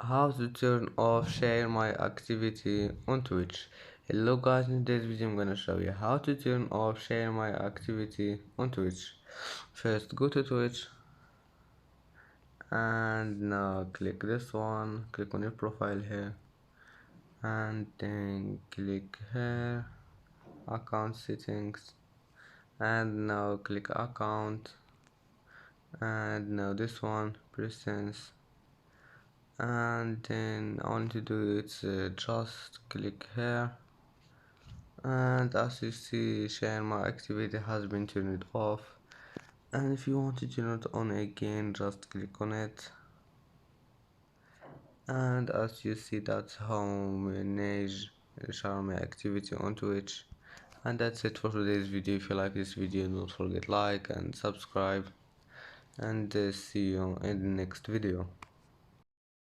How to turn off share my activity on Twitch. Hello guys, in today's video I'm gonna show you how to turn off share my activity on Twitch. First go to Twitch and now click this one, click on your profile here and then click here, account settings, and now click account, and now this one, presence, and then all you need to do is just click here, and as you see share my activity has been turned off, and if you want to turn it on again just click on it, and as you see that's how manage share my activity on Twitch. And that's it for today's video. If you like this video, don't forget like and subscribe, and see you in the next video.